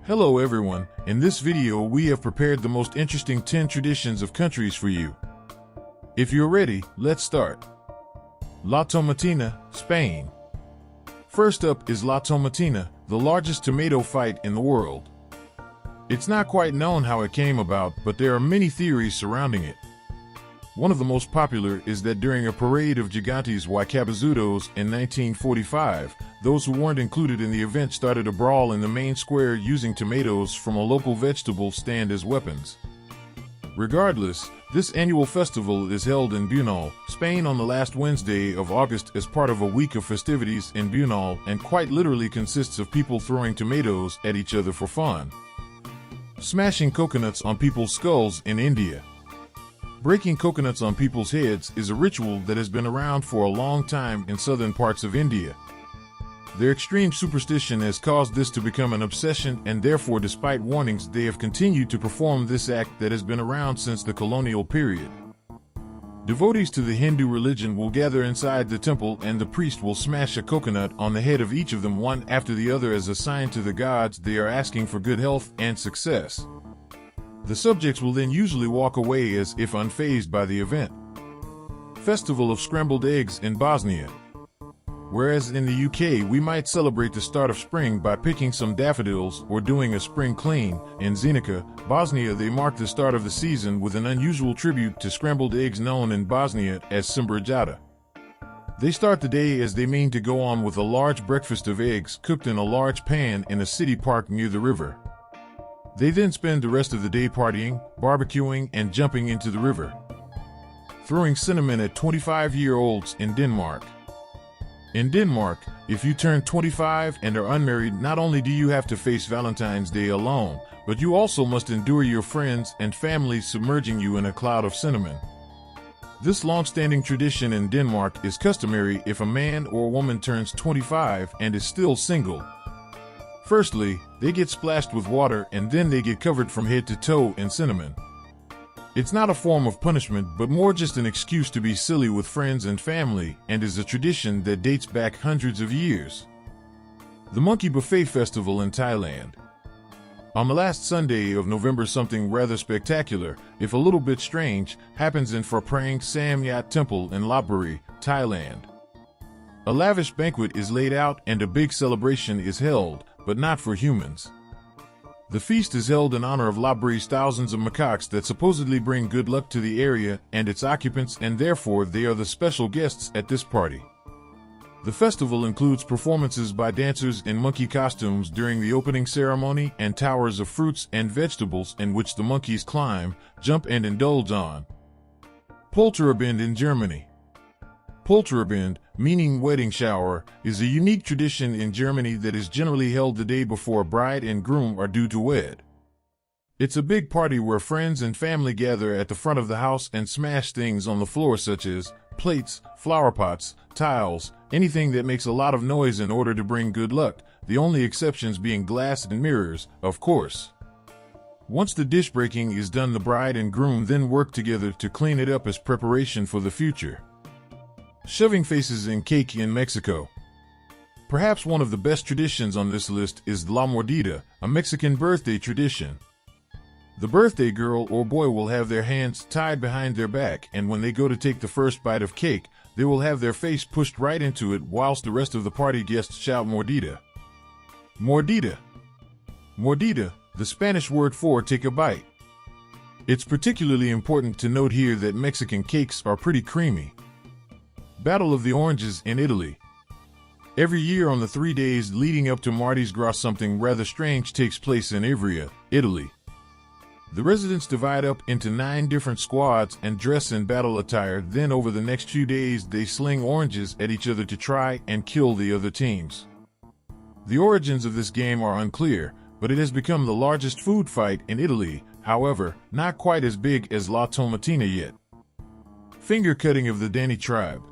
Hello everyone, in this video we have prepared the most interesting 10 traditions of countries for you. If you're ready, let's start. La Tomatina, Spain. First up is La Tomatina, the largest tomato fight in the world. It's not quite known how it came about, but there are many theories surrounding it. One of the most popular is that during a parade of gigantes y cabezudos in 1945, those who weren't included in the event started a brawl in the main square using tomatoes from a local vegetable stand as weapons. Regardless, this annual festival is held in Bunal, Spain on the last Wednesday of August as part of a week of festivities in Bunal, and quite literally consists of people throwing tomatoes at each other for fun. Smashing coconuts on people's skulls in India. Breaking coconuts on people's heads is a ritual that has been around for a long time in southern parts of India. Their extreme superstition has caused this to become an obsession, and therefore, despite warnings, they have continued to perform this act that has been around since the colonial period. Devotees to the Hindu religion will gather inside the temple, and the priest will smash a coconut on the head of each of them one after the other as a sign to the gods they are asking for good health and success. The subjects will then usually walk away as if unfazed by the event. Festival of Scrambled Eggs in Bosnia. Whereas in the UK we might celebrate the start of spring by picking some daffodils or doing a spring clean, in Zenica, Bosnia they mark the start of the season with an unusual tribute to scrambled eggs known in Bosnia as Simbrajada. They start the day as they mean to go on with a large breakfast of eggs cooked in a large pan in a city park near the river. They then spend the rest of the day partying, barbecuing, and jumping into the river. Throwing cinnamon at 25-year-olds in Denmark. In Denmark, if you turn 25 and are unmarried, not only do you have to face Valentine's Day alone, but you also must endure your friends and family submerging you in a cloud of cinnamon. This long-standing tradition in Denmark is customary if a man or woman turns 25 and is still single. Firstly, they get splashed with water and then they get covered from head to toe in cinnamon. It's not a form of punishment, but more just an excuse to be silly with friends and family, and is a tradition that dates back hundreds of years. The Monkey Buffet Festival in Thailand. On the last Sunday of November, something rather spectacular, if a little bit strange, happens in Phra Prang Samyat Temple in Lopburi, Thailand. A lavish banquet is laid out and a big celebration is held, but not for humans. The feast is held in honor of Lopburi's thousands of macaques that supposedly bring good luck to the area and its occupants, and therefore they are the special guests at this party. The festival includes performances by dancers in monkey costumes during the opening ceremony and towers of fruits and vegetables in which the monkeys climb, jump, and indulge on. Polter Event in Germany. Polter Event, meaning wedding shower, is a unique tradition in Germany that is generally held the day before a bride and groom are due to wed. It's a big party where friends and family gather at the front of the house and smash things on the floor such as plates, flower pots, tiles, anything that makes a lot of noise in order to bring good luck, the only exceptions being glass and mirrors, of course. Once the dish breaking is done, the bride and groom then work together to clean it up as preparation for the future. Shoving faces in keiki in Mexico. Perhaps one of the best traditions on this list is La Mordida, a Mexican birthday tradition. The birthday girl or boy will have their hands tied behind their back, and when they go to take the first bite of cake, they will have their face pushed right into it whilst the rest of the party guests shout Mordida. Mordida. Mordida, the Spanish word for take a bite. It's particularly important to note here that Mexican cakes are pretty creamy. Battle of the Oranges in Italy. Every year on the 3 days leading up to Mardi Gras, something rather strange takes place in Ivrea, Italy. The residents divide up into 9 different squads and dress in battle attire. Then over the next few days they sling oranges at each other to try and kill the other teams. The origins of this game are unclear, but it has become the largest food fight in Italy, however, not quite as big as La Tomatina yet. Finger cutting of the Dani tribe.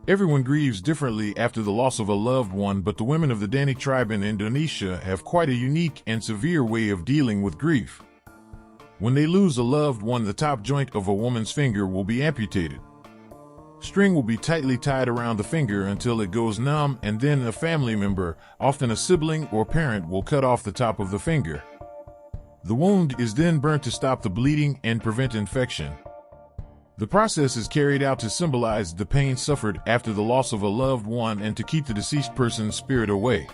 Everyone grieves differently after the loss of a loved one, but the women of the Dani tribe in Indonesia have quite a unique and severe way of dealing with grief. When they lose a loved one, the top joint of a woman's finger will be amputated. String will be tightly tied around the finger until it goes numb, and then a family member, often a sibling or parent, will cut off the top of the finger. The wound is then burnt to stop the bleeding and prevent infection. The process is carried out to symbolize the pain suffered after the loss of a loved one and to keep the deceased person's spirit away.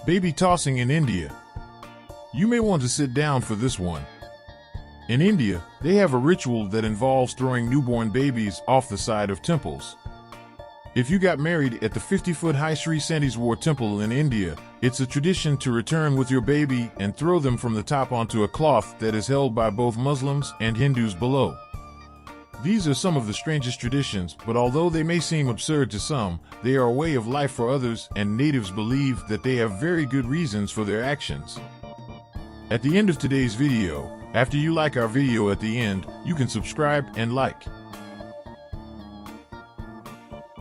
Baby tossing in India. You may want to sit down for this one. In India, they have a ritual that involves throwing newborn babies off the side of temples. If you got married at the 50-foot high Sri Sandeswar temple in India, it's a tradition to return with your baby and throw them from the top onto a cloth that is held by both Muslims and Hindus below. These are some of the strangest traditions, but although they may seem absurd to some, they are a way of life for others, and natives believe that they have very good reasons for their actions. At the end of today's video, after you like our video at the end, you can subscribe and like.